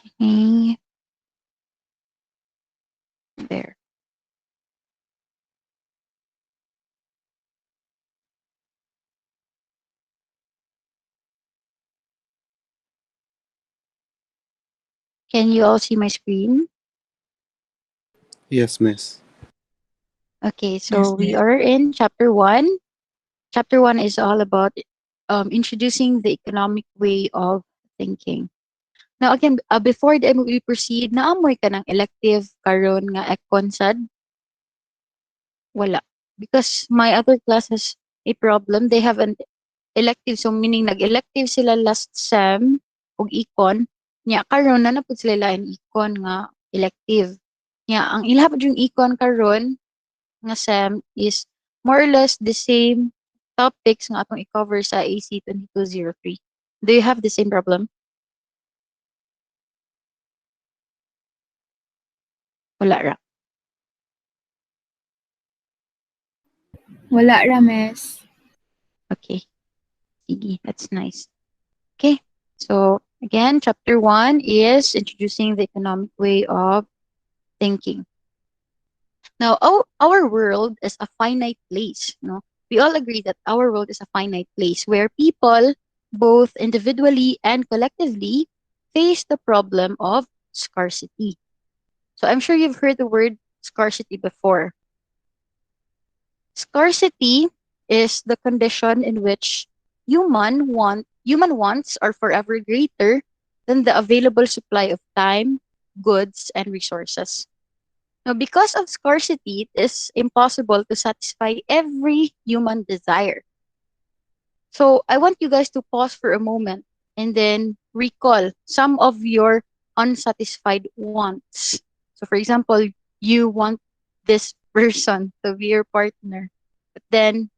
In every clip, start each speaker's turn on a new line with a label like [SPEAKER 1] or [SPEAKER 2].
[SPEAKER 1] Okay, there. Can you all see my screen?
[SPEAKER 2] Yes, miss.
[SPEAKER 1] Okay,
[SPEAKER 3] Yes,
[SPEAKER 1] so we
[SPEAKER 3] miss.
[SPEAKER 1] are in chapter one. Chapter one is all about introducing the economic way of thinking. Now again, before we proceed, naamoy ka ng elective karon nga econ sad? Wala. Because my other class has a problem. They have an elective. So meaning nag-elective sila last sem og econ. Nya karon na napud sila lain econ nga elective. Nya ang ilahap yung econ karon nga sem is more or less the same topics nga atong i-cover sa AC 2203. Do you have the same problem? Wala ra.
[SPEAKER 3] Wala ra, miss.
[SPEAKER 1] Okay. Sige, that's nice. Okay. So again, chapter one is introducing the economic way of thinking. Now, our world is a finite place. No, we all agree that our world is a finite place where people, both individually and collectively, face the problem of scarcity. So I'm sure you've heard the word scarcity before. Scarcity is the condition in which human wants are forever greater than the available supply of time, goods, and resources. Now, because of scarcity, it is impossible to satisfy every human desire. So I want you guys to pause for a moment and then recall some of your unsatisfied wants. So, for example, you want this person to be your partner, but then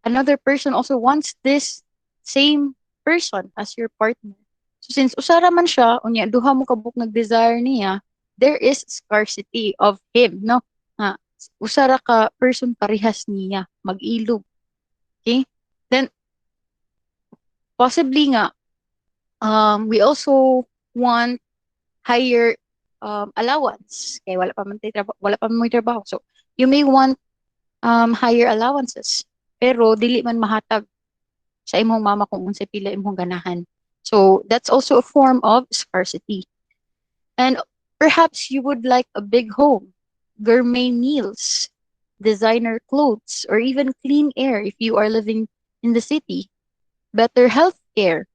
[SPEAKER 1] another person also wants this same person as your partner. So since usara man siya, unya duha mo kabuk nag-desire niya, there is scarcity of him, no? Ha, usara ka person parehas niya, mag-ilog. Okay? Then possibly nga we also want higher allowance. Kaya wala pa man may trabaho. So you may want higher allowances. Pero dili man mahatag sa imong mama kung unsay pila imong ganahan. So that's also a form of scarcity. And perhaps you would like a big home, gourmet meals, designer clothes, or even clean air if you are living in the city, better health care,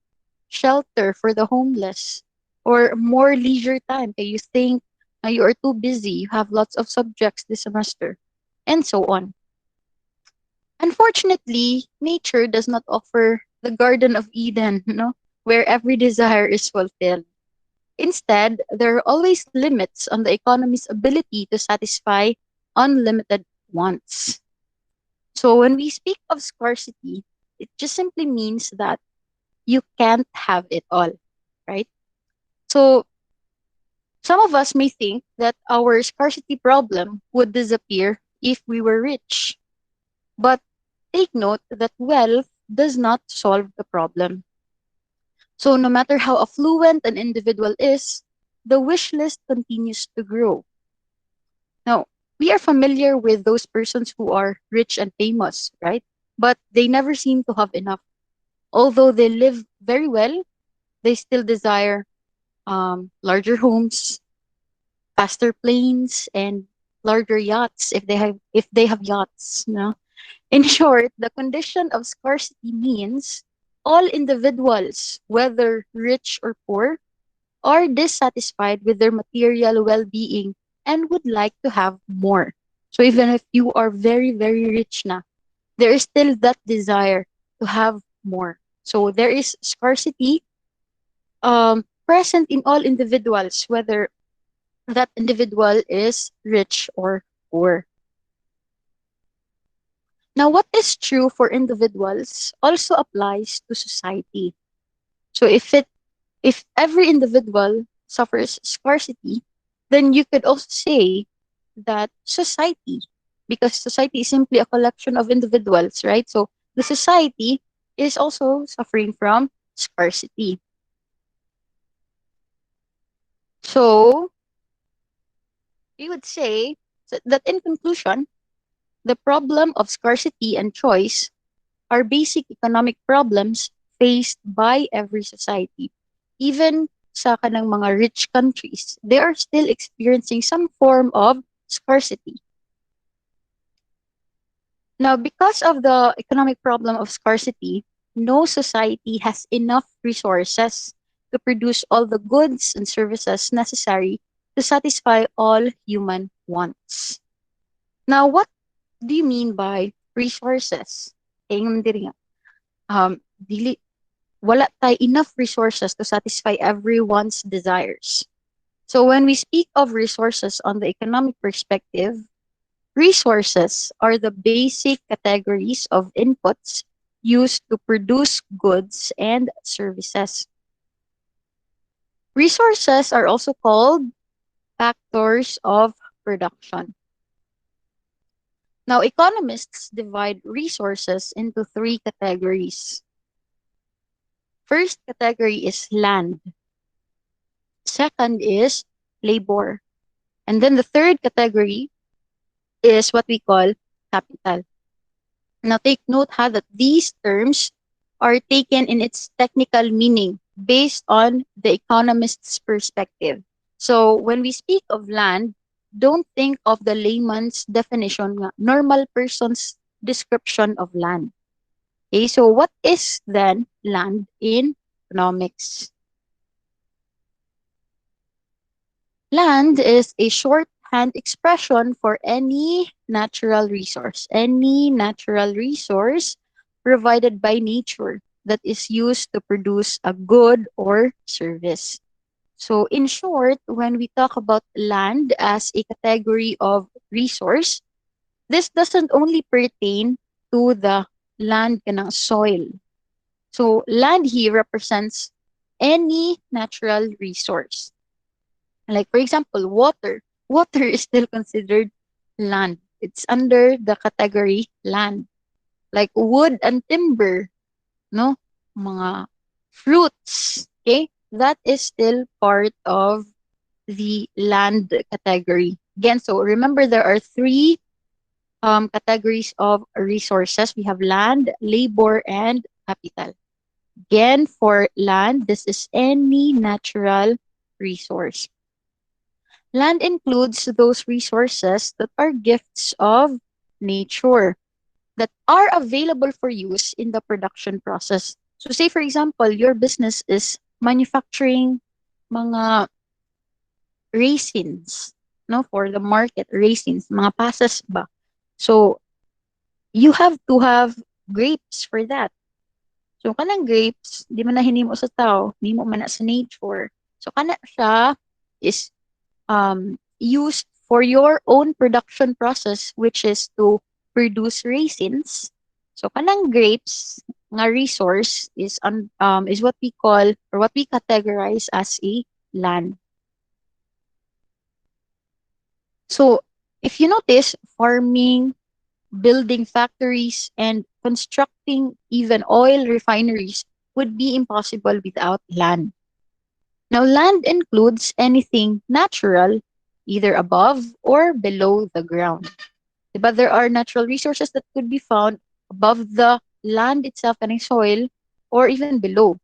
[SPEAKER 1] shelter for the homeless, or more leisure time. Okay, you think you are too busy, you have lots of subjects this semester, and so on. Unfortunately, nature does not offer the Garden of Eden, no, where every desire is fulfilled. Instead, there are always limits on the economy's ability to satisfy unlimited wants. So when we speak of scarcity, it just simply means that you can't have it all, right? So some of us may think that our scarcity problem would disappear if we were rich. But take note that wealth does not solve the problem. So no matter how affluent an individual is, the wish list continues to grow. Now, we are familiar with those persons who are rich and famous, right? But they never seem to have enough. Although they live very well, they still desire larger homes, faster planes, and larger yachts if they have yachts. No? In short, the condition of scarcity means all individuals, whether rich or poor, are dissatisfied with their material well being and would like to have more. So even if you are very, very rich na, there is still that desire to have more. So there is scarcity present in all individuals, whether that individual is rich or poor. Now, what is true for individuals also applies to society. So if every individual suffers scarcity, then you could also say that society, because society is simply a collection of individuals, right? So the society is also suffering from scarcity. So we would say that in conclusion, the problem of scarcity and choice are basic economic problems faced by every society. Even sa kanang mga rich countries, they are still experiencing some form of scarcity. Now, because of the economic problem of scarcity, no society has enough resources to produce all the goods and services necessary to satisfy all human wants. Now, what do you mean by resources? Tingnan diri nga. Dili wala tay enough resources to satisfy everyone's desires. So when we speak of resources on the economic perspective, resources are the basic categories of inputs used to produce goods and services. Resources are also called factors of production. Now, economists divide resources into three categories. First category is land. Second is labor. And then the third category is what we call capital. Now take note that these terms are taken in its technical meaning based on the economist's perspective. So when we speak of land, don't think of the layman's definition, normal person's description of land. Okay, so what is then land in economics? Land is a shorthand expression for any natural resource provided by nature that is used to produce a good or service. So, in short, when we talk about land as a category of resource, this doesn't only pertain to the land kanang soil. So, land here represents any natural resource. Like, for example, water. Water is still considered land. It's under the category land. Like wood and timber, no? Mga fruits, okay? That is still part of the land category. Again, so remember there are three categories of resources. We have land, labor, and capital. Again, for land, this is any natural resource. Land includes those resources that are gifts of nature that are available for use in the production process. So say for example, your business is manufacturing mga raisins, no, for the market, raisins, mga pasas ba. So you have to have grapes for that. So kanang grapes, di man na hinimo sa tao, hinimo man na sa nature. So kana siya is used for your own production process, which is to produce raisins. So kanang grapes nga resource is what we call or what we categorize as a land. So if you notice, farming, building factories, and constructing even oil refineries would be impossible without land. Now, land includes anything natural, either above or below the ground. But there are natural resources that could be found above the land itself and soil, or even below.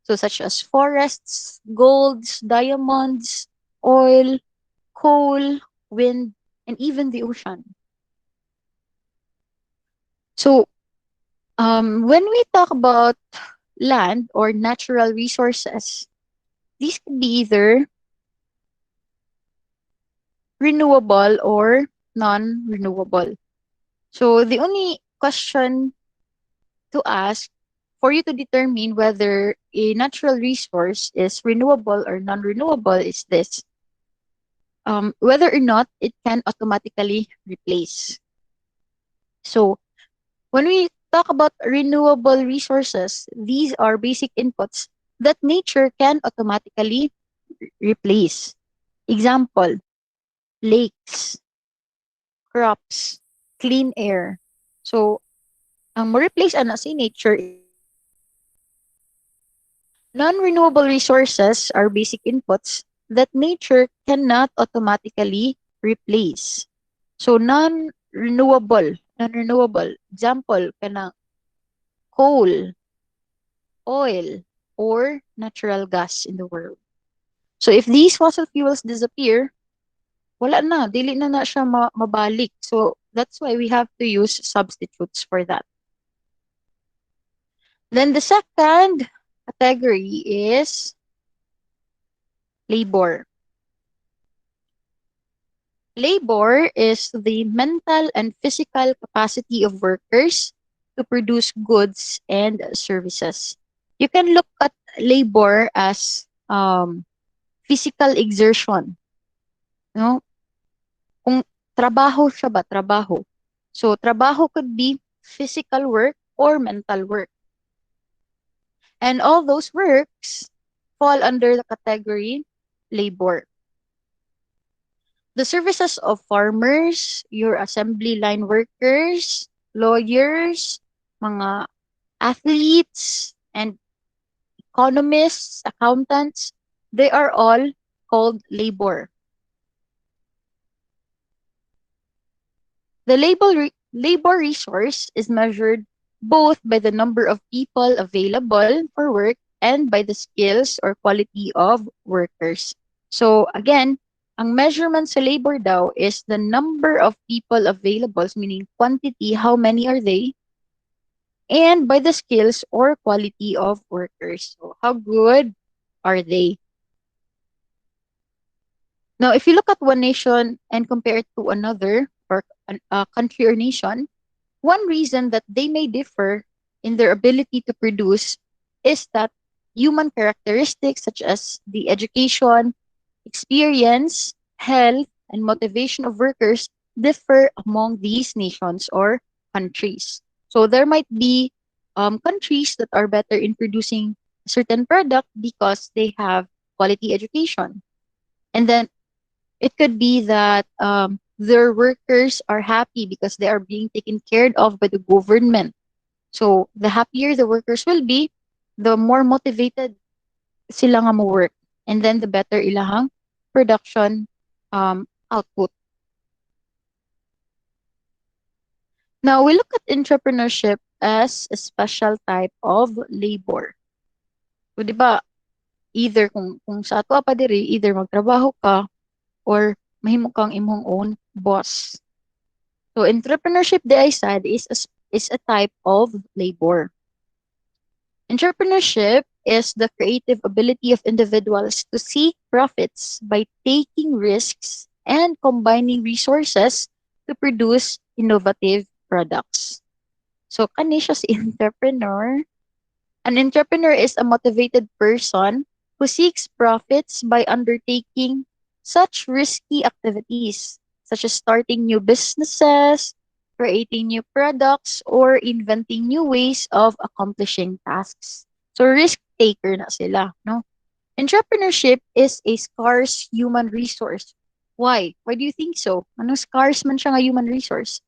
[SPEAKER 1] So, such as forests, golds, diamonds, oil, coal, wind, and even the ocean. So, when we talk about land or natural resources, these could be either renewable or non-renewable. So the only question to ask for you to determine whether a natural resource is renewable or non-renewable is this. Whether or not it can automatically replace. So when we talk about renewable resources, these are basic inputs that nature can automatically replace. Example, lakes, crops, clean air. So, ang mo-replace ana si nature is non-renewable resources are basic inputs that nature cannot automatically replace. So non-renewable example kanang coal, oil, or natural gas in the world. So if these fossil fuels disappear, wala na, dili na siya mabalik. So that's why we have to use substitutes for that. Then the second category is labor. Labor is the mental and physical capacity of workers to produce goods and services. You can look at labor as physical exertion. No? Kung trabaho siya ba, trabaho. So, trabaho could be physical work or mental work. And all those works fall under the category labor. The services of farmers, your assembly line workers, lawyers, mga athletes, and economists, accountants, they are all called labor. The labor resource is measured both by the number of people available for work and by the skills or quality of workers. So again, ang measurement sa labor daw is the number of people available, meaning quantity, how many are they, and by the skills or quality of workers. So how good are they? Now, if you look at one nation and compare it to another, or a country or nation, one reason that they may differ in their ability to produce is that human characteristics such as the education, experience, health, and motivation of workers differ among these nations or countries. So there might be countries that are better in producing a certain product because they have quality education. And then it could be that their workers are happy because they are being taken care of by the government. So the happier the workers will be, the more motivated sila nga mo work. And then the better ilahang production output. Now we look at entrepreneurship as a special type of labor. So di ba, either kung sa ato pa diri, either magtrabaho ka or mahimo kang imong own boss. So entrepreneurship, the I said, is a type of labor. Entrepreneurship is the creative ability of individuals to seek profits by taking risks and combining resources to produce innovative products. So, kani siya si entrepreneur. An entrepreneur is a motivated person who seeks profits by undertaking such risky activities, such as starting new businesses, creating new products, or inventing new ways of accomplishing tasks. So risk taker na sila, no? Entrepreneurship is a scarce human resource. Why? Why do you think so? Ano scarce man siya nga human resource?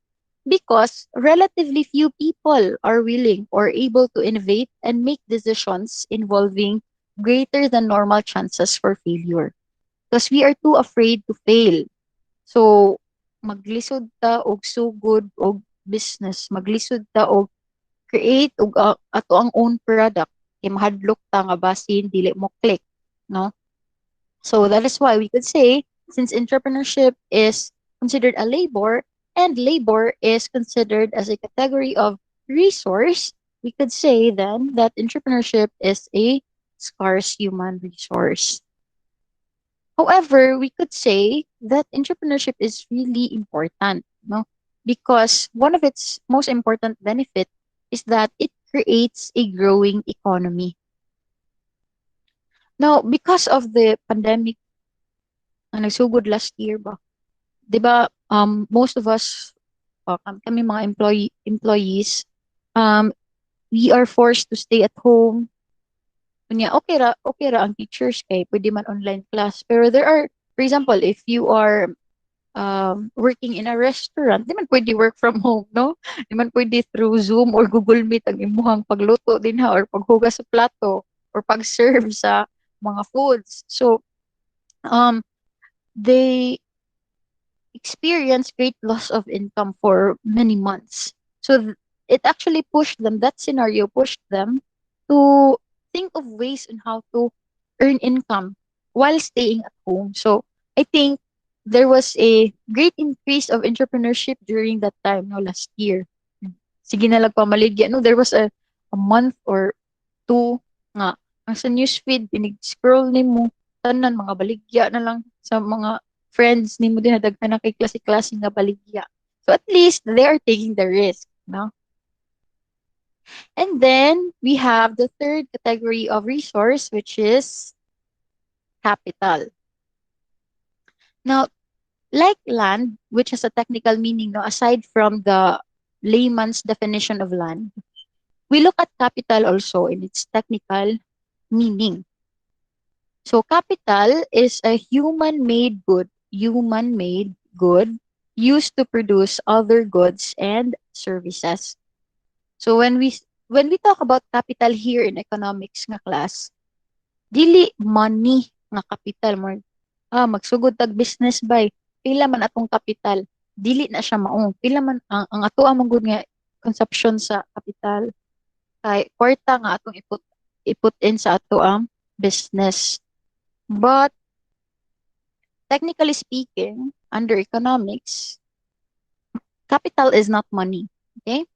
[SPEAKER 1] Because relatively few people are willing or able to innovate and make decisions involving greater than normal chances for failure. Because we are too afraid to fail. So, maglisod ta og sugod og business, maglisod ta og create og ato ang own product kay mahadlok ta nga basin dili mo click, no? So that is why we could say, since entrepreneurship is considered a labor and labor is considered as a category of resource, we could say then that entrepreneurship is a scarce human resource. However, we could say that entrepreneurship is really important, no? Because one of its most important benefit is that it creates a growing economy. Now, because of the pandemic na nagsugod last year ba, 'di ba, most of us, kami mga employees, um, we are forced to stay at home. Kunya, okay ra ang teachers kay pwede man online class. Pero there are, for example, if you are working in a restaurant, di man pwede work from home, no? Di man pwede through Zoom or Google Meet ang imuhang pagluto din ha, or paghugas sa plato, or pag-serve sa mga foods. So, um, they experienced great loss of income for many months. So it actually pushed them, that scenario pushed them to think of ways on how to earn income while staying at home. So I think there was a great increase of entrepreneurship during that time, no, last year. Sige na lang pamaligya. No, there was a month or two nga. Ang sa newsfeed, pinig-scroll ni mo, tanan, mga baligya na lang sa mga friends ni mo din, daghan na kay klase-klase nga baligya. So at least they are taking the risk, no? And then we have the third category of resource, which is capital. Now, like land, which has a technical meaning, no, aside from the layman's definition of land, we look at capital also in its technical meaning. So capital is a human-made good used to produce other goods and services. So when we talk about capital here in economics nga class, dili money nga capital mo. Magsugod tag business bay. Pila man atong capital, dili na siya mao. Pila man ang ato ang good nga consumption sa capital kay kwarta nga atong iput in sa ato ang business. But technically speaking, under economics, capital is not money. Okay?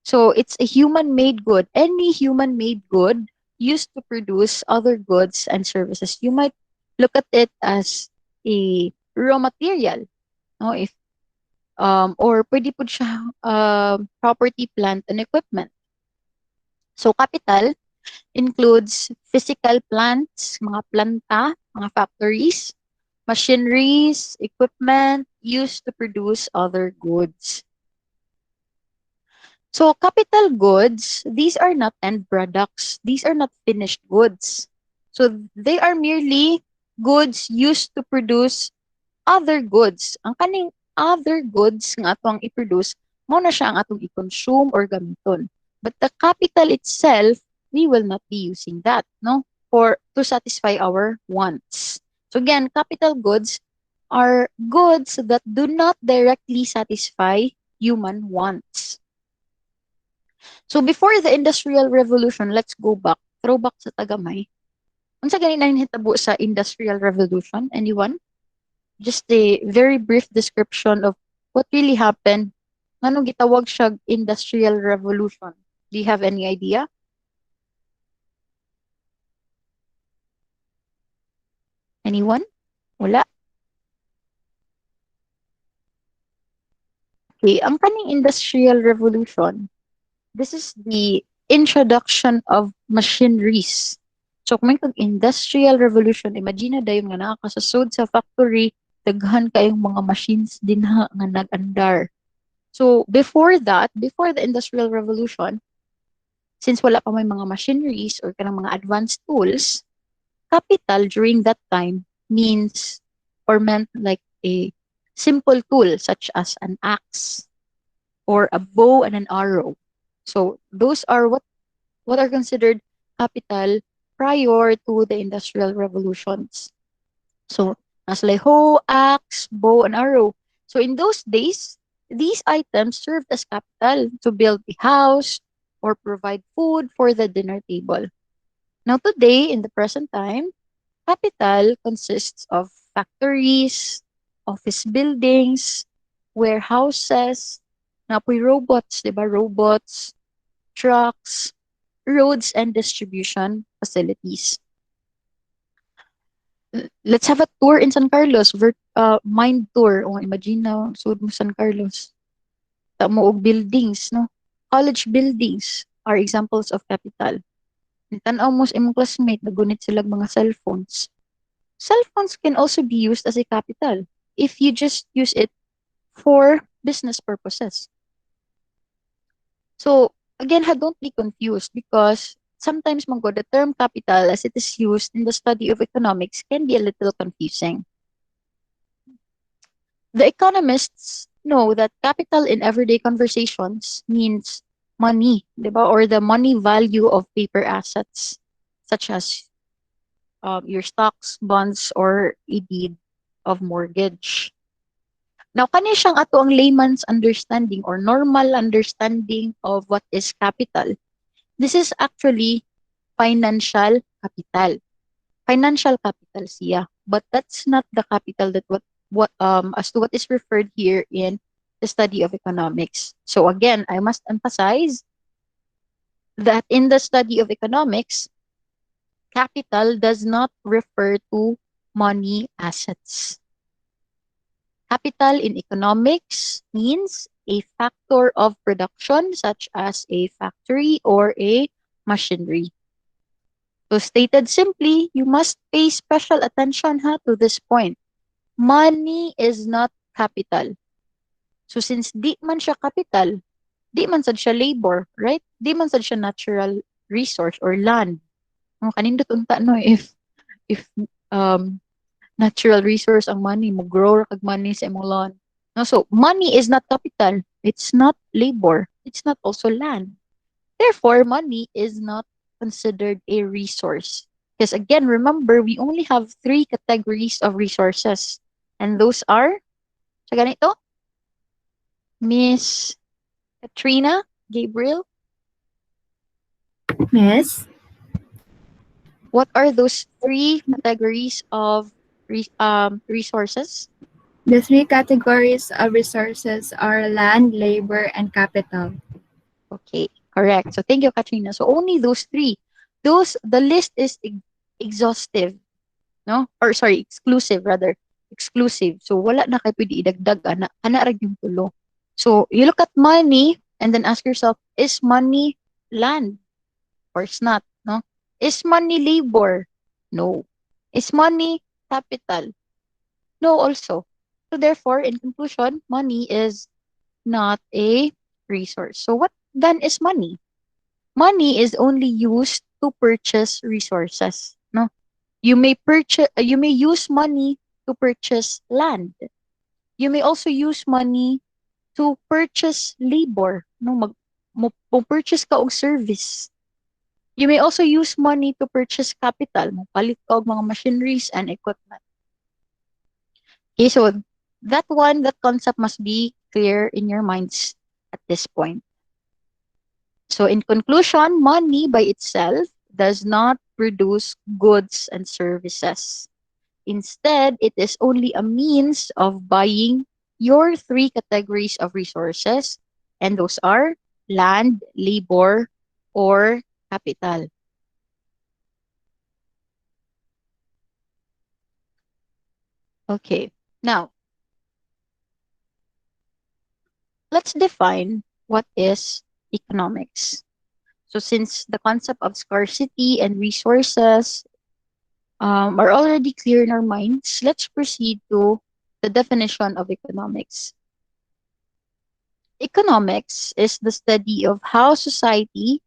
[SPEAKER 1] So it's a human-made good. Any human-made good used to produce other goods and services. You might look at it as a raw material, no? If or pwede po siya property, plant, and equipment. So capital includes physical plants, mga planta, mga factories, machineries, equipment used to produce other goods. So capital goods, these are not end products. These are not finished goods. So they are merely goods used to produce other goods. Ang kaning other goods nga ato ang i-produce, mo na siya ang atong i-consume or gamiton. But the capital itself, we will not be using that, no? For to satisfy our wants. So again, capital goods are goods that do not directly satisfy human wants. So before the Industrial Revolution, let's go back, throwback sa tagamay. Unsa gani na hitabo sa Industrial Revolution? Anyone? Just a very brief description of what really happened. Nganong gitawag siya Industrial Revolution? Do you have any idea? Anyone? Wala. Okay, ang kaning Industrial Revolution, this is the introduction of machineries. So kung may industrial revolution, imagine na dayon nga nakakasasod sa factory, daghan kayong mga machines din nga nag-andar. So before that, before the industrial revolution, since wala pa may mga machineries or kanang mga advanced tools, capital during that time means or meant like a simple tool such as an axe or a bow and an arrow. So those are what are considered capital prior to the industrial revolutions. So as like hoe, axe, bow, and arrow. So in those days, these items served as capital to build a house or provide food for the dinner table. Now today, in the present time, capital consists of factories, office buildings, warehouses, napoy robots, di ba? Robots, trucks, roads, and distribution facilities. Let's have a tour in San Carlos, mind tour. O imagine na, sud mo San Carlos. Tamo og buildings, no? College buildings are examples of capital. Tanaw mo sa imong classmate, nagunit sila mga cellphones. Cellphones can also be used as a capital if you just use it for business purposes. So, again, don't be confused because sometimes the term capital as it is used in the study of economics can be a little confusing. The economists know that capital in everyday conversations means money, diba? Or the money value of paper assets, such as your stocks, bonds, or a deed of mortgage. Now, kani siyang ato ang layman's understanding or normal understanding of what is capital. This is actually financial capital. Financial capital siya. But that's not the capital that what as to what is referred here in the study of economics. So again, I must emphasize that in the study of economics, capital does not refer to money assets. Capital in economics means a factor of production such as a factory or a machinery. So stated simply, you must pay special attention to this point. Money is not capital. So since di man siya capital, di man sad siya labor, right? Di man sad siya natural resource or land. No, kanindot unta no if um natural resource ang money mo grow ra kag money sa imong lawn. No, so money is not capital. It's not labor. It's not also land. Therefore, money is not considered a resource. Because again, remember, we only have three categories of resources. And those are, sa ganito, Miss Katrina, Gabriel,
[SPEAKER 2] Miss,
[SPEAKER 1] what are those three categories of resources?
[SPEAKER 2] the three categories of resources are land, labor, and capital.
[SPEAKER 1] Okay, correct. So thank you, Katrina. So only those three. The list is exhaustive, no? Or sorry, exclusive rather. Exclusive. So wala na kay pwede idagdag ana ra yung tulo. So you look at money and then ask yourself, is money land? Of course not, no? Is money labor? No. Is money capital? No also. So therefore, in conclusion, money is not a resource. So what then is money? Money is only used to purchase resources, no? You may use money to purchase land. You may also use money to purchase labor, no? Purchase ka og service. You may also use money to purchase capital, palit ka og mga machineries and equipment. Okay, so that concept must be clear in your minds at this point. So in conclusion, money by itself does not produce goods and services. Instead, it is only a means of buying your three categories of resources, and those are land, labor, or capital. Okay, now let's define what is economics. So since the concept of scarcity and resources are already clear in our minds, let's proceed to the definition of economics. Economics is the study of how society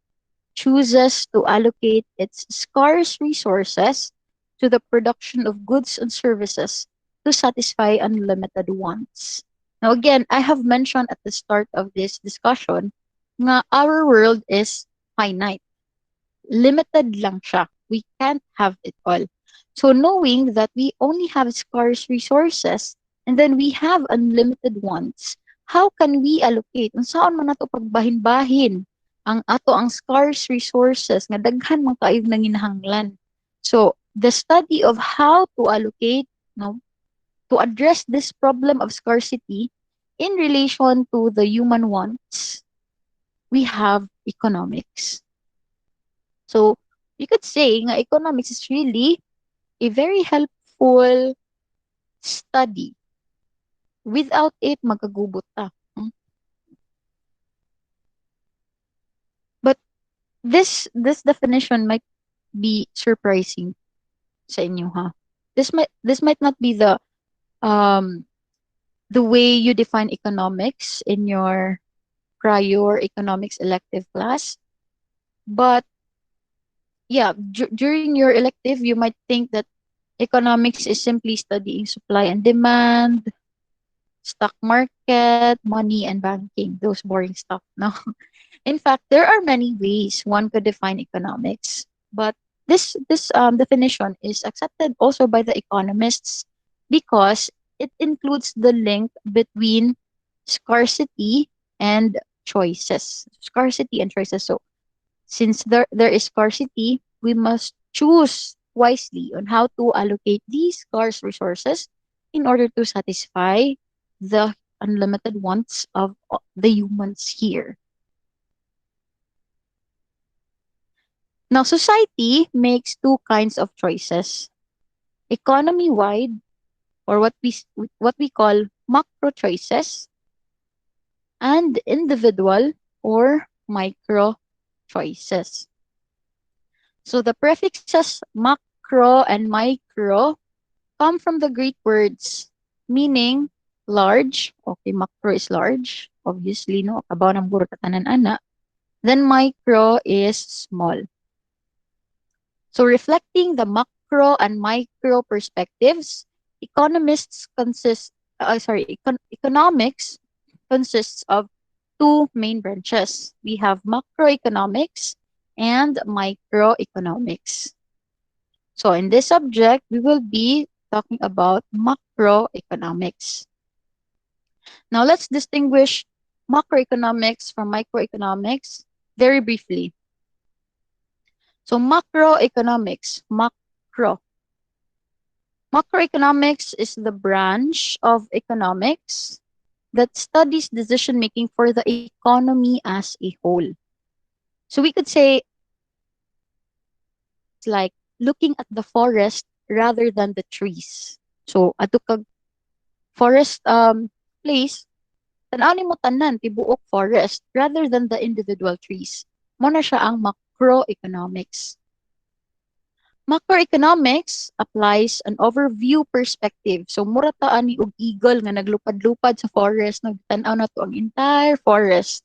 [SPEAKER 1] chooses to allocate its scarce resources to the production of goods and services to satisfy unlimited wants. Now again, I have mentioned at the start of this discussion nga our world is finite. Limited lang siya. We can't have it all. So knowing that we only have scarce resources and then we have unlimited wants, how can we allocate? Unsaon man nato pagbahin-bahin ang ato ang scarce resources nga daghan man kaayog nang hinahanglan. So the study of how to allocate, no, to address this problem of scarcity in relation to the human wants, we have economics. So you could say nga economics is really a very helpful study. Without it, magagubot ta. But this definition might be surprising sa inyo, ha? This might not be um the way you define economics in your prior economics elective class. But yeah, during your elective, you might think that economics is simply studying supply and demand, stock market, money, and banking, those boring stuff. No, in fact, there are many ways one could define economics, but This definition is accepted also by the economists because it includes the link between scarcity and choices. Scarcity and choices. So since there is scarcity, we must choose wisely on how to allocate these scarce resources in order to satisfy the unlimited wants of the humans here. Now, society makes two kinds of choices: economy-wide, or what we call macro choices, and individual or micro choices. So the prefixes macro and micro come from the Greek words meaning large. Okay, macro is large. Obviously, no? Kabaw ng burot at tanan ana. Then micro is small. So reflecting the macro and micro perspectives, economists consist, economics consists of two main branches. We have macroeconomics and microeconomics. So in this subject, we will be talking about macroeconomics. Now let's distinguish macroeconomics from microeconomics very briefly. So macroeconomics is the branch of economics that studies decision making for the economy as a whole. So we could say it's like looking at the forest rather than the trees. So ato kag forest place, tan-aw nimo tanan tibuok forest rather than the individual trees. Mo na siya ang macroeconomics. Macroeconomics applies an overview perspective. So, mura ta ani og eagle nga naglupad-lupad sa forest, nagtan-aw na to ang entire forest.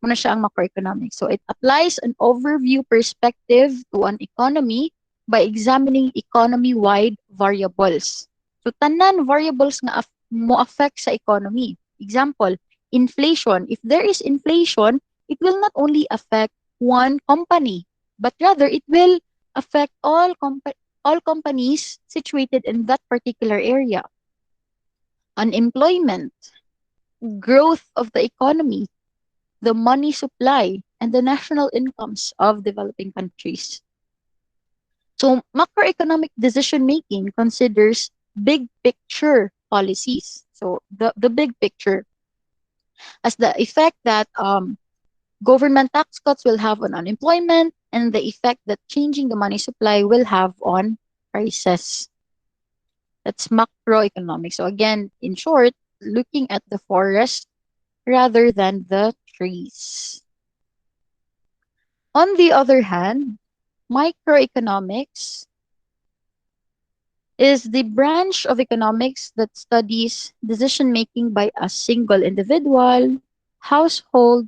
[SPEAKER 1] Muna siya ang macroeconomics. So, it applies an overview perspective to an economy by examining economy-wide variables. So, tanan variables nga mo affect sa economy. Example, inflation. If there is inflation, it will not only affect one company, but rather it will affect all companies situated in that particular area. Unemployment, growth of the economy, the money supply, and the national incomes of developing countries. So, macroeconomic decision making considers big picture policies. So, the big picture as the effect that government tax cuts will have on unemployment and the effect that changing the money supply will have on prices. That's macroeconomics. So again, in short, looking at the forest rather than the trees. On the other hand, microeconomics is the branch of economics that studies decision making by a single individual, household,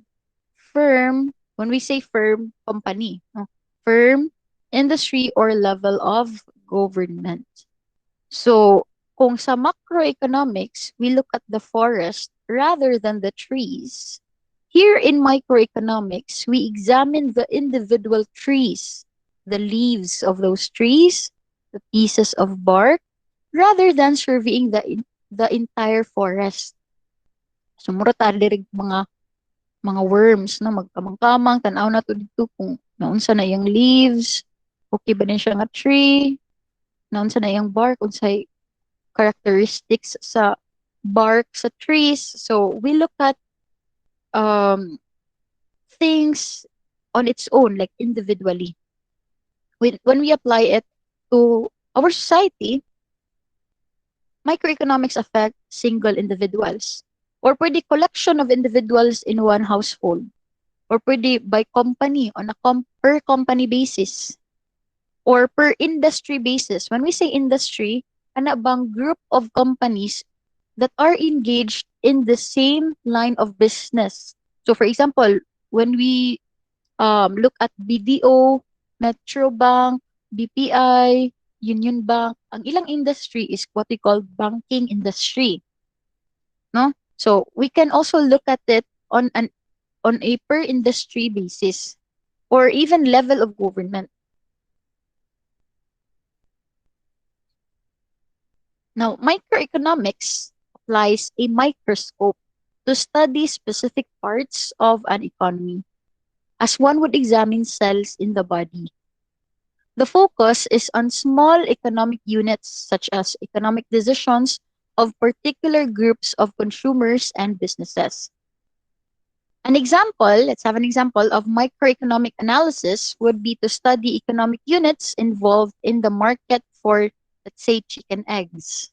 [SPEAKER 1] firm. When we say firm, company, no? Firm, industry, or level of government. So, kung sa macroeconomics, we look at the forest rather than the trees. Here in microeconomics, we examine the individual trees, the leaves of those trees, the pieces of bark, rather than surveying the entire forest. So, mura ta diri mga worms na magkamang-kamang tanaw na to dito kung naunsa na yung leaves, okay ba din siya nga tree, naunsa na yung bark, unsay characteristics sa bark sa trees. So we look at um things on its own, like individually. When we apply it to our society, microeconomics affect single individuals or pwede collection of individuals in one household or pwede by company on a per company basis or per industry basis. When we say industry, ana bang group of companies that are engaged in the same line of business. So for example, when we look at BDO, Metro Bank, BPI, Union Bank, ang ilang industry is what we call banking industry, no? So we can also look at it on a per industry basis or even level of government. Now, microeconomics applies a microscope to study specific parts of an economy, as one would examine cells in the body. The focus is on small economic units such as economic decisions of particular groups of consumers and businesses. An example, let's have an example of microeconomic analysis would be to study economic units involved in the market for, let's say, chicken eggs.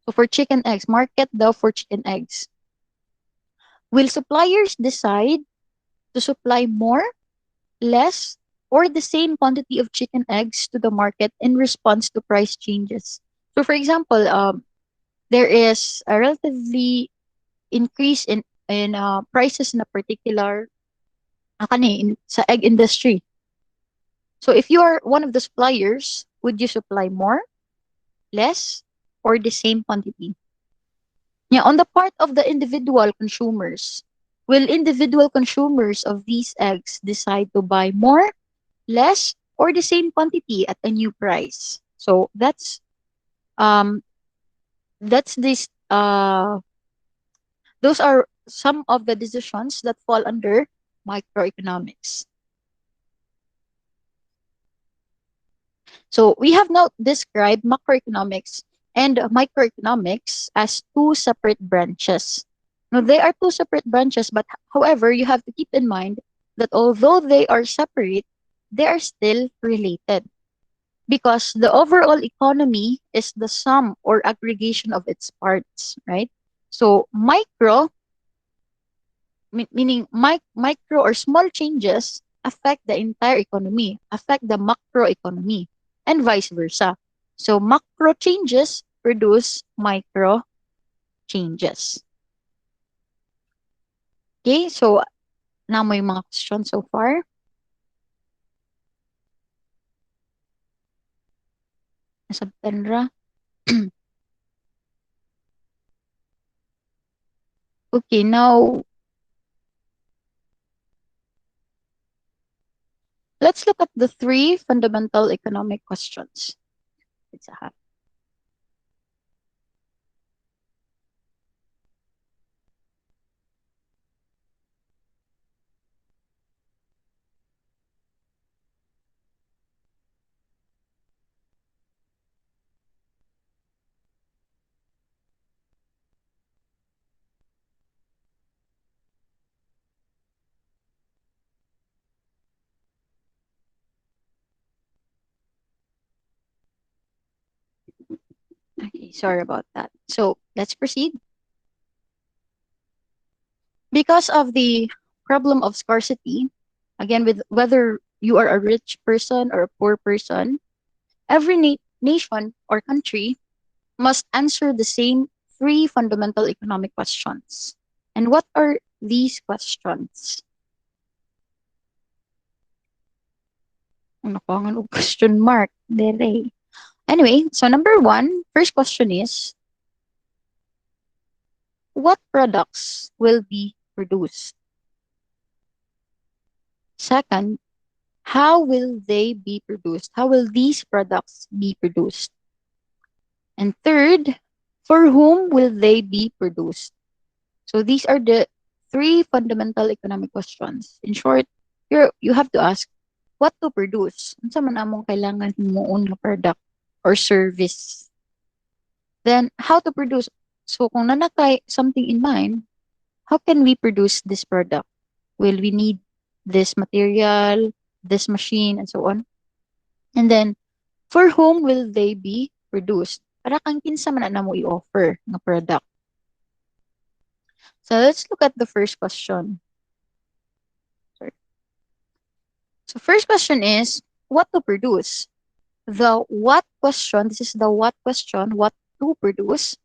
[SPEAKER 1] So for chicken eggs, market daw for chicken eggs. Will suppliers decide to supply more, less, or the same quantity of chicken eggs to the market in response to price changes? So for example, there is a relatively increase in prices in a particular sa egg industry. So if you are one of the suppliers, would you supply more, less, or the same quantity? Yeah, on the part of the individual consumers, will individual consumers of these eggs decide to buy more, less, or the same quantity at a new price? So um that's this those are some of the decisions that fall under microeconomics. So we have now described macroeconomics and microeconomics as two separate branches. Now, they are two separate branches, but however, you have to keep in mind that although they are separate, they are still related because the overall economy is the sum or aggregation of its parts, right? So meaning micro or small changes affect the entire economy, affect the macro economy, and vice versa. So macro changes produce micro changes. Okay, so na mo yung mga questions so far. Nasa Penra. Okay, now let's look at the three fundamental economic questions. It's a half. Okay, sorry about that. So let's proceed. Because of the problem of scarcity, again, with whether you are a rich person or a poor person, every nation or country must answer the same three fundamental economic questions. And what are these questions? Ano ko ang question mark? Dere. Anyway, so number one, first question is, what products will be produced? Second, how will they be produced? How will these products be produced? And third, for whom will they be produced? So these are the three fundamental economic questions. In short, you have to ask what to produce. Unsa man among kailangan himuon nga product or service. Then how to produce. So kung nanakay something in mind, how can we produce this product? Will we need this material, this machine, and so on? And then for whom will they be produced? Para kang kinsa man na mo i-offer nga product. So let's look at the first question. Sorry. So first question is what to produce. The what question, this is the what question, what to produce.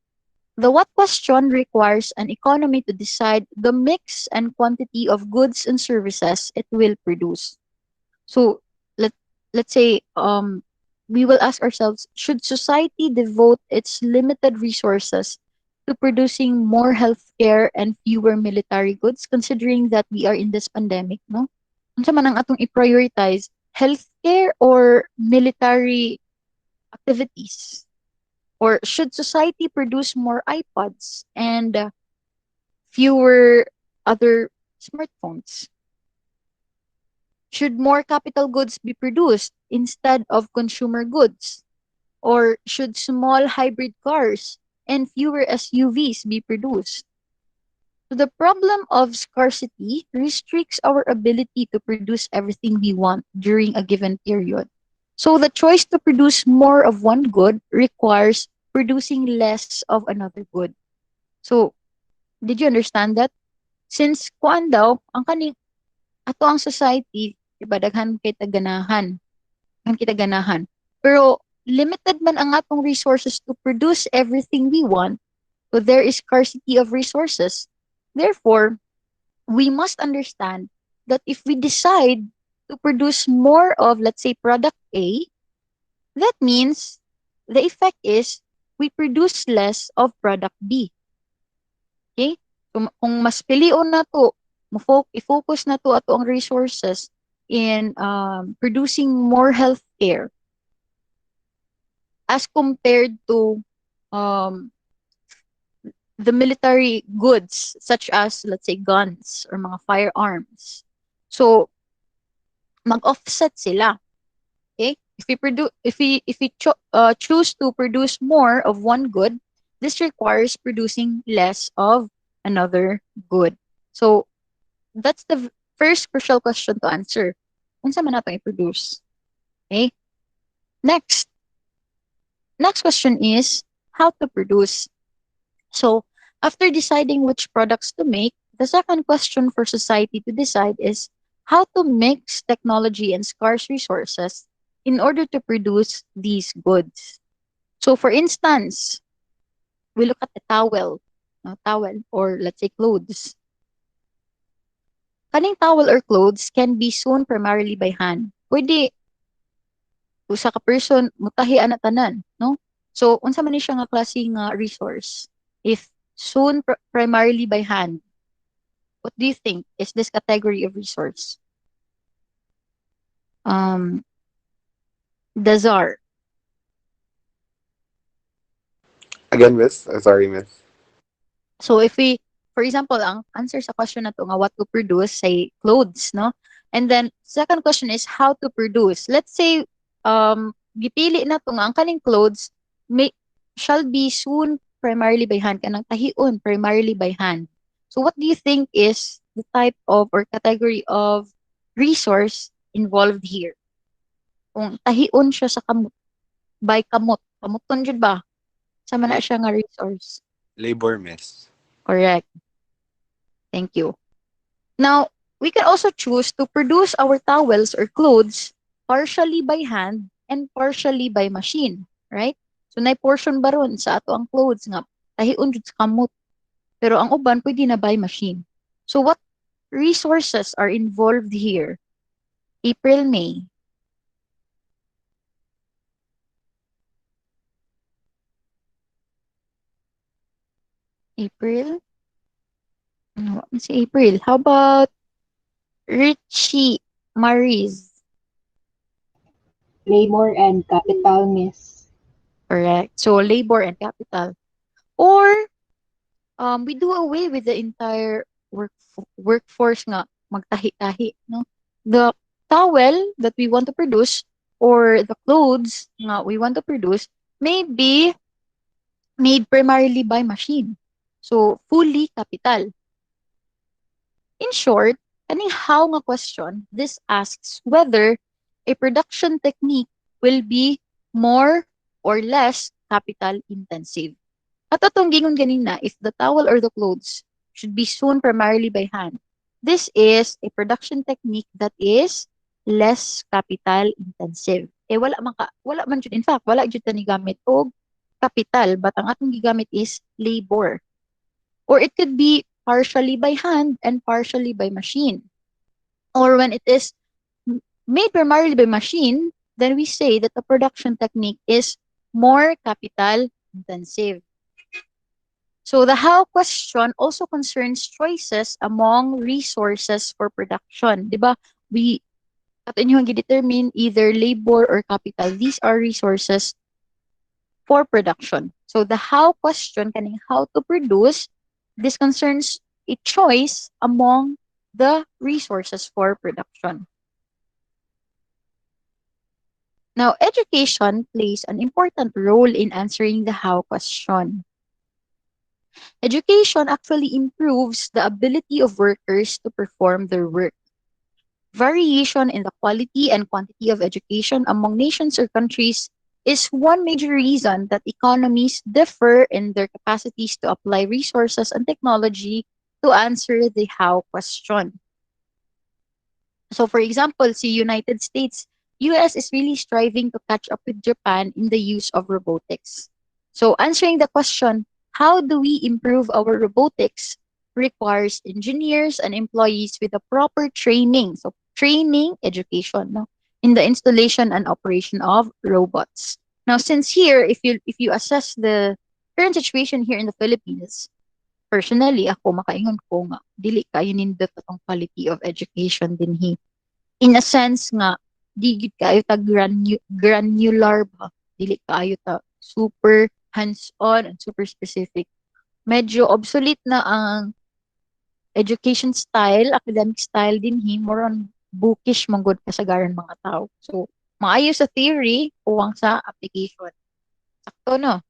[SPEAKER 1] The what question requires an economy to decide the mix and quantity of goods and services it will produce. So let let's say we will ask ourselves, should society devote its limited resources to producing more healthcare and fewer military goods, considering that we are in this pandemic, no? Unsa man ang atong i-prioritize, healthcare or military activities? Or should society produce more iPods and fewer other smartphones? Should more capital goods be produced instead of consumer goods? Or should small hybrid cars and fewer SUVs be produced? So the problem of scarcity restricts our ability to produce everything we want during a given period. So the choice to produce more of one good requires producing less of another good. So, did you understand that? Since kuan daw, ang kaning ato ang society, diba, daghan kay taganahan, daghan kay taganahan. Pero limited man ang atong resources to produce everything we want, so there is scarcity of resources. Therefore, we must understand that if we decide to produce more of, let's say, product A, that means the effect is we produce less of product B. Okay? Kung mas pilion na to, i-focus na to ato ang resources in producing more healthcare as compared to um, the military goods such as, let's say, guns or mga firearms. So, mag-offset sila. Okay? If we choose to produce more of one good, this requires producing less of another good. So, that's the first crucial question to answer. Unsa man nato i-produce? Okay? Next. Next question is how to produce. So, after deciding which products to make, the second question for society to decide is how to mix technology and scarce resources in order to produce these goods. So, for instance, we look at the towel, no, towel or let's say clothes. Kaning towel or clothes can be sewn primarily by hand. Pwede usa ka person mutahi ana tanan, no? So unsa man ni siya nga klase nga resource? If sewn primarily by hand, what do you think is this category of resource? Um, Dazar.
[SPEAKER 3] Again, miss? Sorry, miss.
[SPEAKER 1] So if we, for example, ang answer sa question na to nga what to produce say clothes, no? And then second question is how to produce. Let's say gipili na to nga ang kaning clothes may shall be sewn primarily by hand kanang tahion primarily by hand. So what do you think is the type of or category of resource involved here? Kung tahion siya sa kamot by kamot, kamuton jud ba? Sama na
[SPEAKER 3] La-
[SPEAKER 1] siya nga resource.
[SPEAKER 3] labor, miss.
[SPEAKER 1] Correct. Thank you. Now, we can also choose to produce our towels or clothes partially by hand and partially by machine, right? So, na portion ba ron sa ato ang clothes nga tahiun jud sa kamot. Pero ang uban pwede na by machine. So, what resources are involved here? April, May. April? No, si April. How about Richie Maris?
[SPEAKER 4] Labor and capital, miss.
[SPEAKER 1] Correct. So, labor and capital. Or we do away with the entire workforce nga magtahi-tahi, no? The towel that we want to produce or the clothes nga we want to produce may be made primarily by machine. So, fully capital. In short, kaning how nga question, this asks whether a production technique will be more or less capital intensive. At atong gingon ganina, if the towel or the clothes should be sewn primarily by hand, this is a production technique that is less capital intensive. Eh wala man jud in fact wala jud ta ni gamit og capital but ang atong gigamit is labor. Or it could be partially by hand and partially by machine. Or when it is made primarily by machine, then we say that the production technique is more capital intensive. So the how question also concerns choices among resources for production. 'Di ba? We at inyong determine either labor or capital. These are resources for production. So the how question, kaning how to produce, this concerns a choice among the resources for production. Now, education plays an important role in answering the how question. Education actually improves the ability of workers to perform their work. Variation in the quality and quantity of education among nations or countries is one major reason that economies differ in their capacities to apply resources and technology to answer the how question. So for example, see United States, US is really striving to catch up with Japan in the use of robotics. So answering the question, how do we improve our robotics requires engineers and employees with the proper training. So training, education, no, in the installation and operation of robots. Now since here, if you assess the current situation here in the Philippines, personally, ako makaingon ko nga, dili kayo nindot atong quality of education dinhi. In a sense nga, di gid kayo ta granular ba? Dili kayo ta super hands-on and super specific. Medyo obsolete na ang education style, academic style dinhi, more on bookish mong good kasagaran mga tao. So, maayo sa theory, kuwang sa application. Sakto, no?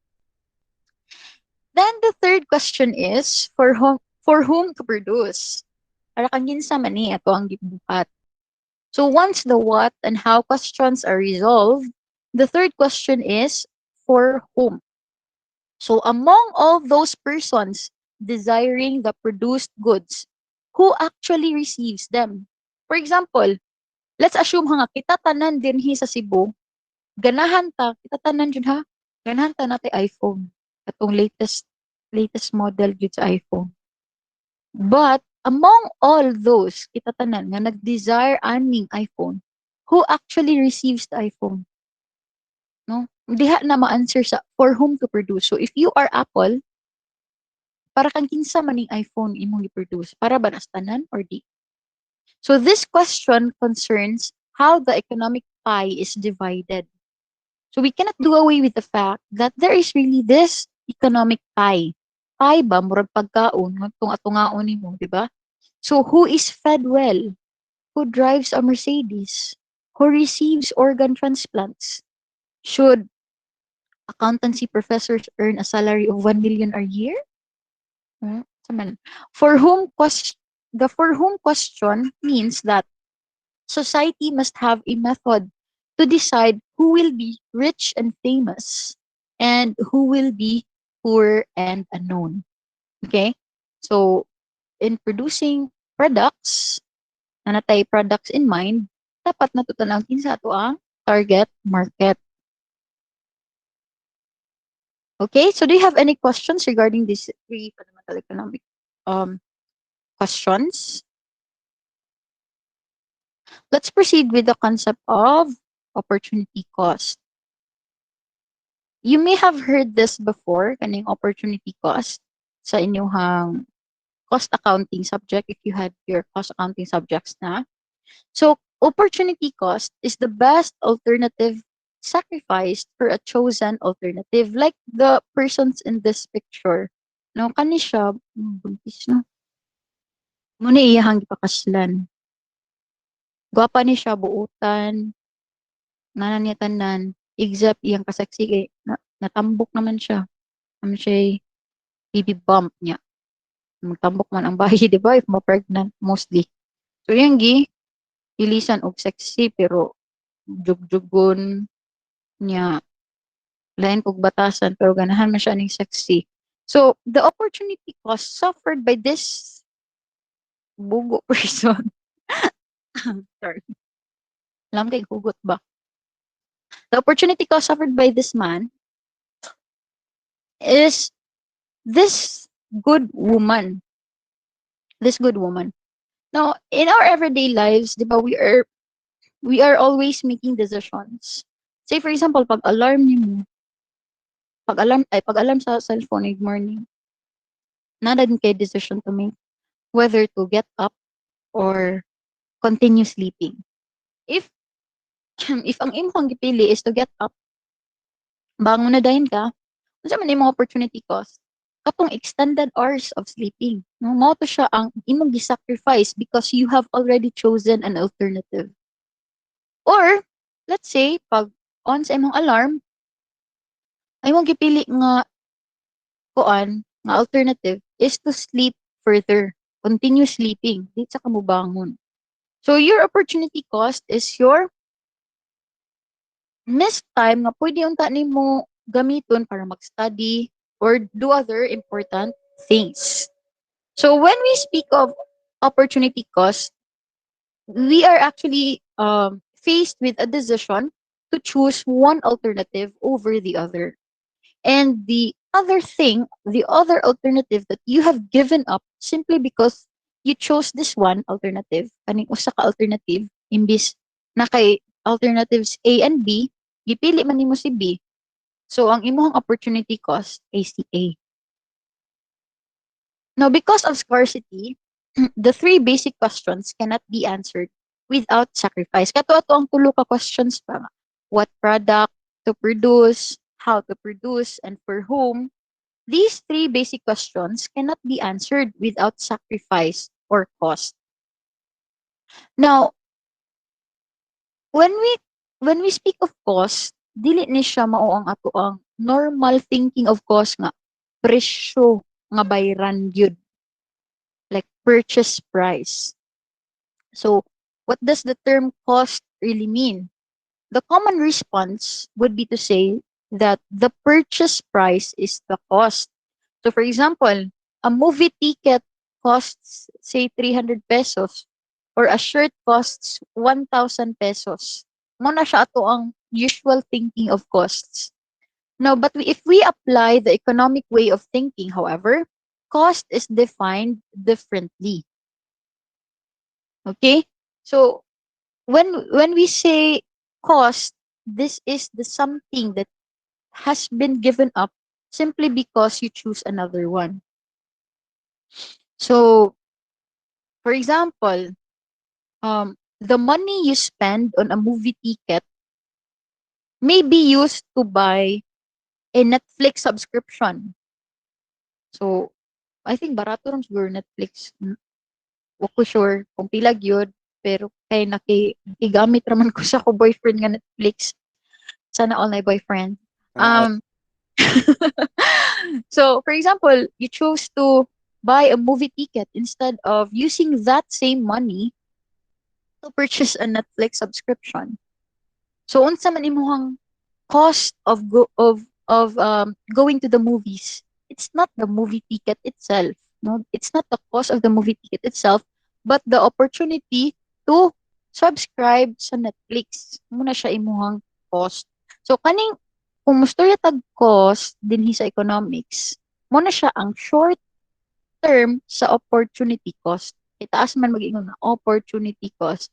[SPEAKER 1] Then the third question is, for whom to produce? Para kang ginsa man ni ato ang gibuhat. So once the what and how questions are resolved, the third question is for whom? So among all those persons desiring the produced goods, who actually receives them? For example, let's assume nga kita tanan dinhi sa Cebu, ganahan ta, kita tanan jud ha, ganahan ta natin iPhone. Atong latest model jud sa iPhone. But among all those kita tanan nga nag-desire aning iPhone, who actually receives the iPhone? No? Diha na ma-answer sa for whom to produce. So if you are Apple, para kang kinsa maning iPhone imong i-produce? Para ba nas tanan or di? So this question concerns how the economic pie is divided. So we cannot do away with the fact that there is really this economic pie. Pie ba murag pagkaon ngatong atungaon nimo, di ba? So who is fed well? Who drives a Mercedes? Who receives organ transplants? Should accountancy professors earn a salary of 1 million a year? Saman. The for whom question means that society must have a method to decide who will be rich and famous and who will be poor and unknown. Okay? So, in producing products, na natay products in mind, dapat natutunan kinsa ato ang target market. Okay, so do you have any questions regarding these three fundamental economic questions? Let's proceed with the concept of opportunity cost. You may have heard this before, kaning opportunity cost sa inyong cost accounting subject if you had your cost accounting subjects na. So, opportunity cost is the best alternative sacrificed for a chosen alternative, like the persons in this picture. No, kani siya, buntis no. Muna iyahang gipakaslan. Gwapa ni siya buutan, nanan niya tanan, except iyang kasaksi kay natambok naman siya. Naman siya baby bump niya. Magtambok man ang bahay, di ba? If ma-pregnant, mostly. So, yung ilisan og sexy, pero jug-jugon niya, lain kog batasan, pero ganahan man siya ning sexy. So, the opportunity cost suffered by this bugo person. Sorry. Alam kay hugot ba? The opportunity cost suffered by this man is this good woman. This good woman. Now, in our everyday lives, di ba, we are always making decisions. Say for example, pag-alarm sa cellphone in the morning, nada din kay decision to make whether to get up or continue sleeping. If if ang imong gipili is to get up, Bangon na dayon ka, unsa man imong opportunity cost? Katong extended hours of sleeping. No, mao to siya ang imong gi-sacrifice because you have already chosen an alternative. Or let's say pag on sa imong alarm, ay imong gipili nga kuan nga alternative is to sleep further. Continue sleeping. Di sa ka mo bangon. So your opportunity cost is your missed time nga pwede unta nimo gamiton para mag-study or do other important things. So when we speak of opportunity cost, we are actually faced with a decision to choose one alternative over the other. And the other alternative that you have given up simply because you chose this one alternative, kaning usa ka alternative, imbis na kay alternatives A and B, gipili man nimo si B. So, ang imong opportunity cost ay si A. Now, because of scarcity, the three basic questions cannot be answered without sacrifice. Kato ato ang tulo ka questions pa nga. What product to produce, how to produce, and for whom. These three basic questions cannot be answered without sacrifice or cost. Now, when we when we speak of cost, dili ni siya mao ang ato ang normal thinking of cost nga presyo nga bayran gyud, like purchase price. So, what does the term cost really mean? The common response would be to say that the purchase price is the cost. So for example, a movie ticket costs say 300 pesos or a shirt costs 1,000 pesos. Muna siya ato ang usual thinking of costs. No, but if we apply the economic way of thinking, however, cost is defined differently. Okay? So when we say cost, this is the something that has been given up simply because you choose another one. So, for example, the money you spend on a movie ticket may be used to buy a Netflix subscription. So, I think barato rin siguro Netflix. Wa ko sure kung pila gyud, pero kay nakigamit raman ko sa ko boyfriend nga Netflix. Sana all my boyfriend. Um, so, for example, you chose to buy a movie ticket instead of using that same money to purchase a Netflix subscription. So, unsa man imong cost of going to the movies? It's not the movie ticket itself. No, it's not the cost of the movie ticket itself, but the opportunity to subscribe sa Netflix. Muna siya imong cost. So, kaning kung mustorya tag cost dinhi sa economics, muna siya ang short term sa opportunity cost. Itaas man mag-ingon na opportunity cost.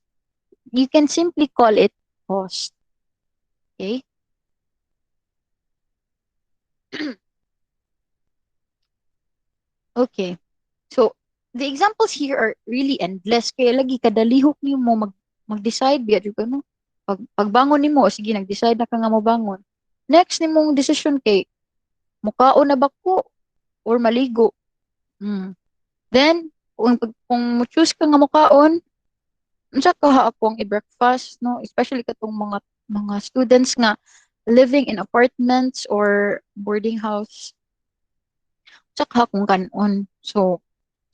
[SPEAKER 1] You can simply call it cost. Okay? Okay. So, the examples here are really endless. Kaya lagi kadalihok niyo mo mag-decide biya jud no. Pagbangon nimo, sige nag-decide na ka nga mo bangon. Next nimong decision kay mukaon na ba ko or maligo. Then kung mo choose ka nga mukaon, unsa ka ha akong i-breakfast no, especially katong mga students nga living in apartments or boarding house. Unsa ka akong kanon. So,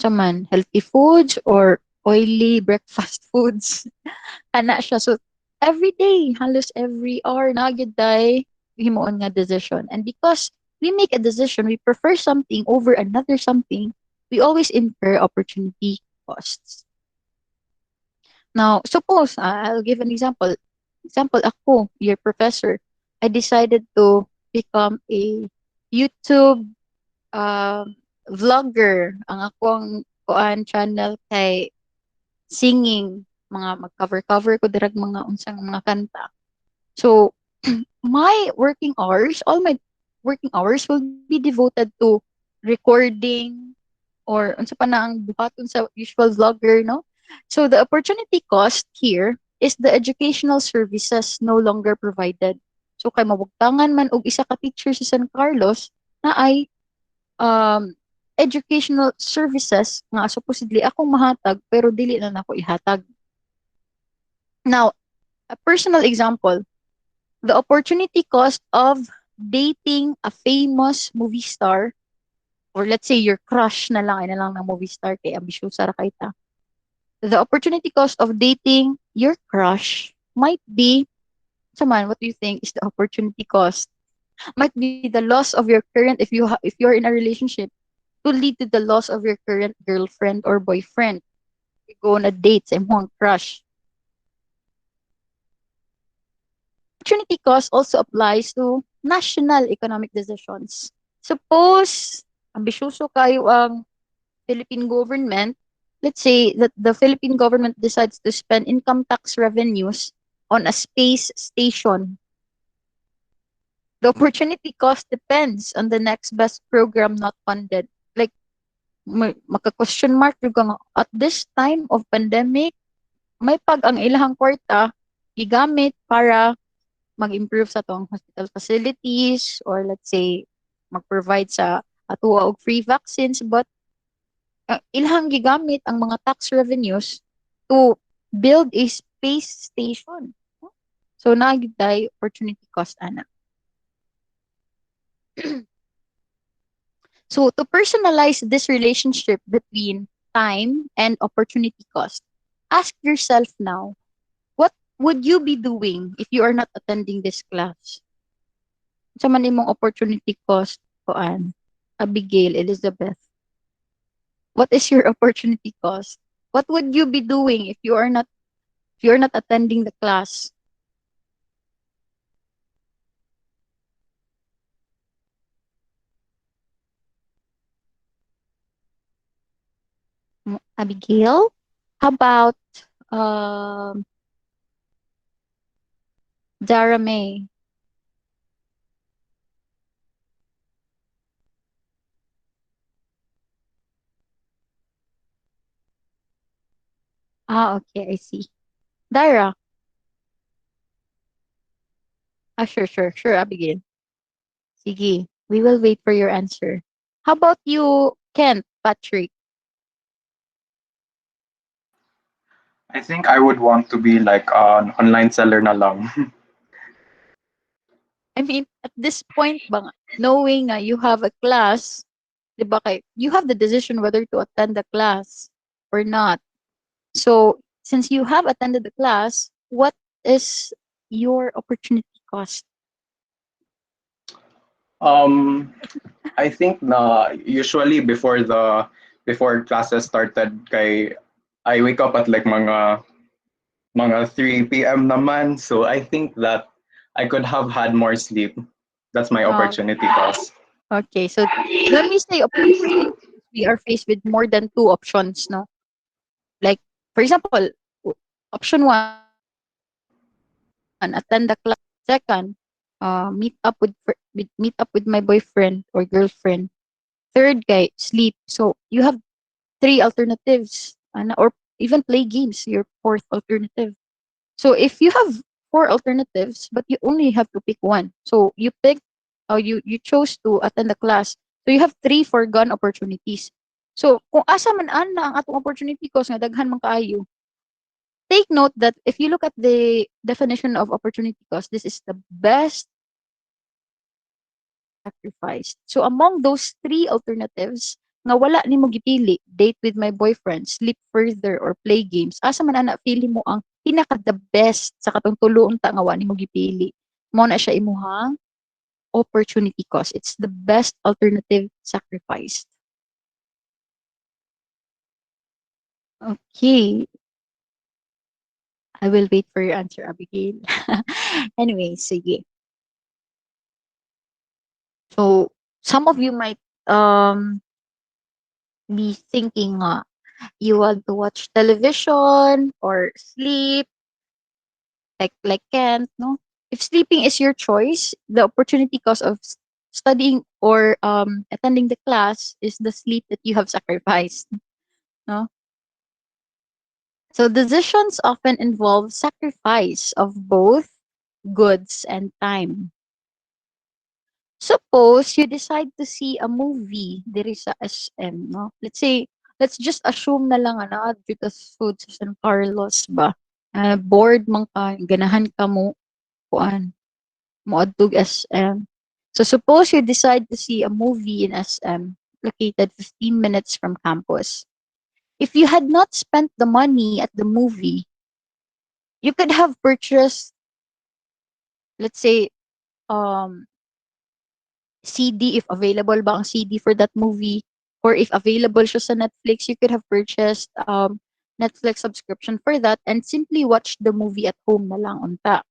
[SPEAKER 1] man healthy foods or oily breakfast foods. Ana siya. So, every day, halos every hour na gyud day himuon nga decision. And because we make a decision, we prefer something over another something, we always incur opportunity costs. Now, suppose, I'll give an example. Example, ako, your professor, I decided to become a YouTube vlogger. Ang akong kuan channel kay singing, mga mag-cover-cover ko dirag mga unsang mga kanta. So, all my working hours will be devoted to recording or unsa pa na ang buhaton sa usual vlogger, no? So, the opportunity cost here is the educational services no longer provided. So kay mabugtangan man og isa ka teacher sa San Carlos na ay um educational services nga supposedly akong mahatag pero dili na nako ihatag. Now, a personal example, the opportunity cost of dating a famous movie star, or let's say your crush na lang, ay na lang ng movie star kay ambisyosa ra kay ta. The opportunity cost of dating your crush might be, man, what do you think is the opportunity cost? Might be the loss of your current, if you're in a relationship, to lead to the loss of your current girlfriend or boyfriend. You go on a date sa imong crush. Opportunity cost also applies to national economic decisions. Suppose ambisyoso kayo ang Philippine government, let's say that the Philippine government decides to spend income tax revenues on a space station. The opportunity cost depends on the next best program not funded. Like, maka-question mark yung nga, at this time of pandemic, may pag ang ilahang kwarta gigamit para mag-improve sa tong hospital facilities, or let's say mag-provide sa atuwa og free vaccines, but ilhang gigamit ang mga tax revenues to build a space station. So naagday opportunity cost ana. So to personalize this relationship between time and opportunity cost, ask yourself now, what would you be doing if you are not attending this class? Sa man imong opportunity cost, Koan, Abigail, Elizabeth. What is your opportunity cost? What would you be doing if you're not attending the class? Abigail? How about um Dara May? Ah, okay, I see. Dara. Ah, sure, Abigail. Sige, we will wait for your answer. How about you, Kent, Patrick?
[SPEAKER 5] I think I would want to be like an online seller na lang.
[SPEAKER 1] I mean, at this point ba, knowing you have a class, di ba you have the decision whether to attend the class or not. So, since you have attended the class, what is your opportunity cost?
[SPEAKER 5] Um, I think na usually before classes started kay I wake up at like mga 3 p.m. naman. So I think that I could have had more sleep. That's my
[SPEAKER 1] Um,
[SPEAKER 5] opportunity cost.
[SPEAKER 1] okay, so when we say opportunity, we are faced with more than two options, no? Like, for example, option one, attend the class. Second, meet up meet up with my boyfriend or girlfriend. Third, guy, sleep. So you have three alternatives, or even play games. Your fourth alternative. So if you have four alternatives, but you only have to pick one, so you pick, you chose to attend the class. So you have three foregone opportunities. So kung asa man ana ang atong opportunity cost nga daghan man kaayo, take note that if you look at the definition of opportunity cost, this is the best sacrificed. So among those three alternatives, nga wala nimo gipili, date with my boyfriend, sleep further, or play games, asa man ana pili mo ang pinaka the best sa katong tulo unta nga wa nimo gipili. Mo na siya imuhang opportunity cost. It's the best alternative sacrificed. Okay, I will wait for your answer, Abigail. Anyway, sige. So some of you might be thinking you want to watch television or sleep, like Kent, no? If sleeping is your choice, the opportunity cost of studying or attending the class is the sleep that you have sacrificed, no? So decisions often involve sacrifice of both goods, and time. Suppose you decide to see a movie diri sa SM, no? Let's just assume na lang dito sa food sa San Carlos ba. Bored man ka, ganahan ka mo kuan, moadtog SM. So suppose you decide to see a movie in SM located 15 minutes from campus. If you had not spent the money at the movie, you could have purchased, let's say, um CD if available ba ang CD for that movie, or if available siya sa Netflix, you could have purchased Netflix subscription for that and simply watch the movie at home na lang unta.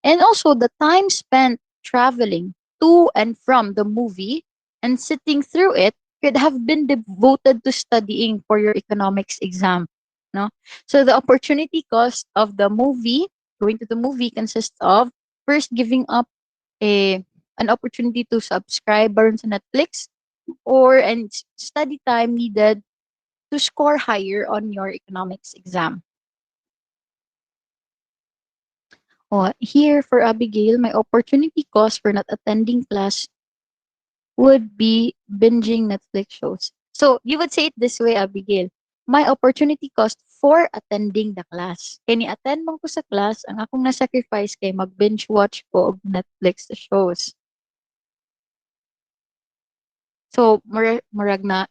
[SPEAKER 1] And also the time spent traveling to and from the movie and sitting through it could have been devoted to studying for your economics exam, no? So the opportunity cost of the movie, going to the movie, consists of first giving up a an opportunity to subscribe baron sa Netflix, or and study time needed to score higher on your economics exam. Here for Abigail, my opportunity cost for not attending class would be binging Netflix shows. So you would say it this way, Abigail. My opportunity cost for attending the class. Kaya ni-attend man ko sa class, ang akong na-sacrifice kay mag-binge watch ko og Netflix shows. So, murag murag na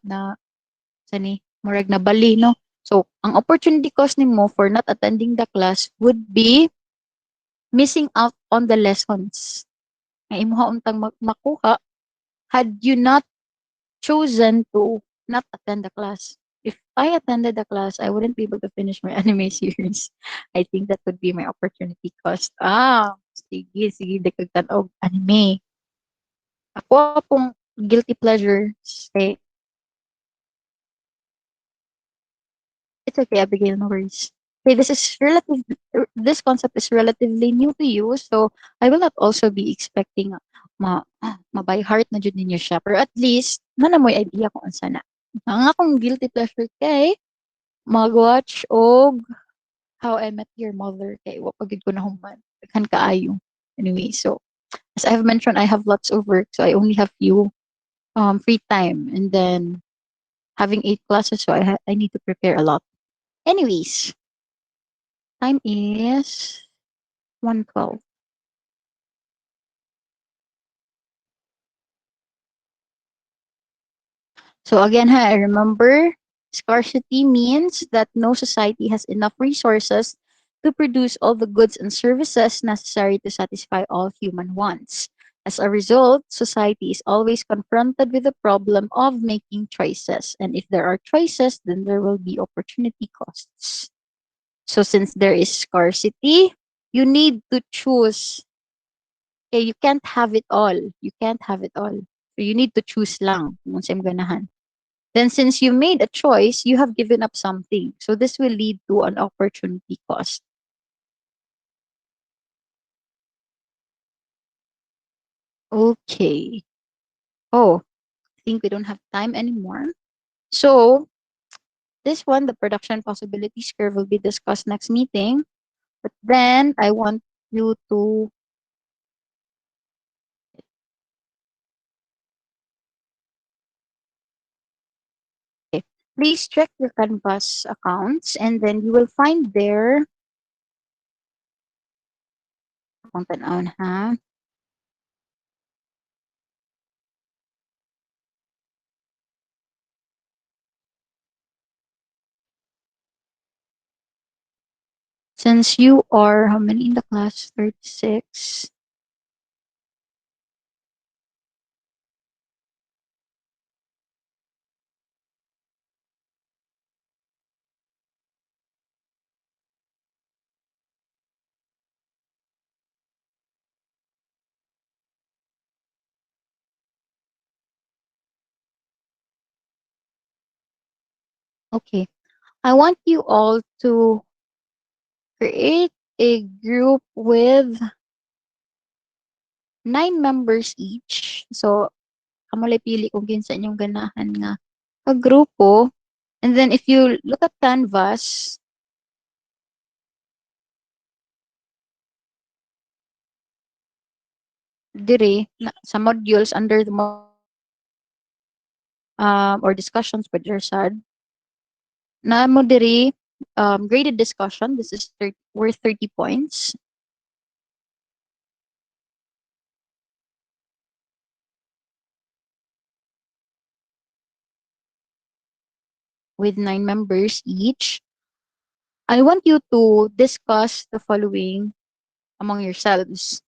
[SPEAKER 1] bali, no? So, ang opportunity cost nimo for not attending the class would be missing out on the lessons nga imuha untang makuha had you not chosen to not attend the class. If I attended the class, I wouldn't be able to finish my anime series. I think that would be my opportunity cost. Sige, di kag tan-og anime. Ako pong guilty pleasure, say, it's okay, Abigail, no worries. Okay, this concept is relatively new to you, so I will not also be expecting ma by heart na jud ninyo siya, pero at least na mo'y idea kung unsa na. Ang akong guilty pleasure kay mag-watch og How I Met Your Mother, kay wa pa gid ko nahuman. Daghan kaayo. Anyway, so as I have mentioned, I have lots of work, so I only have few free time, and then having 8 classes, so I need to prepare a lot. Anyways, time is 1:12. So again, I remember scarcity means that no society has enough resources to produce all the goods and services necessary to satisfy all human wants. As a result, society is always confronted with the problem of making choices. And if there are choices, then there will be opportunity costs. So since there is scarcity, you need to choose. Okay, you can't have it all. You can't have it all. So you need to choose lang kung unsay mo ganahan. Then since you made a choice, you have given up something. So this will lead to an opportunity cost. Okay. Oh, I think we don't have time anymore. So this one, the production possibilities curve, will be discussed next meeting. But then I want you to please check your Canvas accounts, and then you will find there akong tan-awon, ha. Since you are how many in the class? 36. Okay. I want you all to create a group with 9 members each. So, amo lang pili kung kinsa inyong ganahan nga kagrupo. And then if you look at Canvas, dire sa modules under the or discussions with your side. Na mo dire graded discussion. This is worth 30 points. With 9 members each. I want you to discuss the following among yourselves.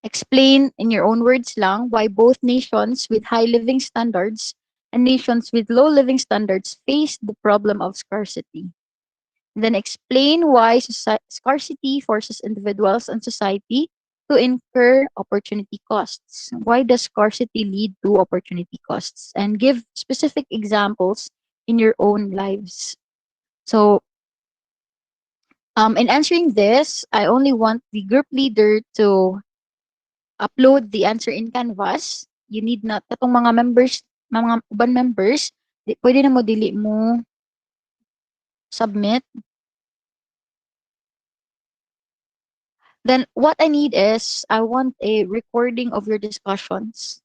[SPEAKER 1] Explain in your own words lang why both nations with high living standards and nations with low living standards face the problem of scarcity. Then explain why scarcity forces individuals and society to incur opportunity costs. Why does scarcity lead to opportunity costs? And give specific examples in your own lives. So, in answering this, I only want the group leader to upload the answer in Canvas. You need not, katong mga uban members, pwede na mo dili mo submit. Then what I need is, I want a recording of your discussions.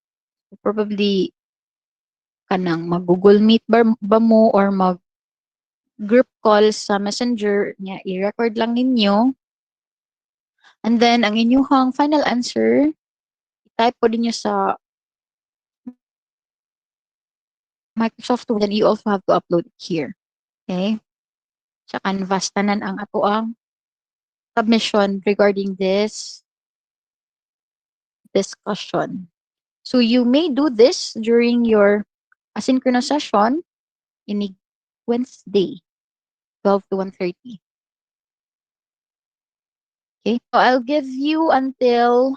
[SPEAKER 1] Probably kanang mag-Google Meet ba mo or mag-group call sa Messenger niya, i-record lang ninyo. And then, ang inyong final answer, type po din nyo sa Microsoft Word, then you also have to upload it here. Okay? Sa Canvas, tanan ang ato ang submission regarding this discussion. So you may do this during your asynchronous session in Wednesday, 12 to 1:30. Okay? So I'll give you until,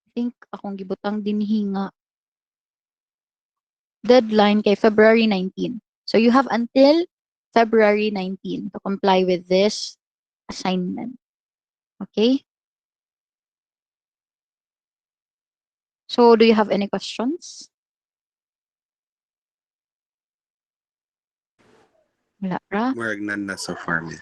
[SPEAKER 1] I think akong gibutang dinhi nga deadline kay February 19. So you have until February 19 to comply with this assignment. Okay? So do you have any questions? Wala ra?
[SPEAKER 3] Murag none na so far, miss.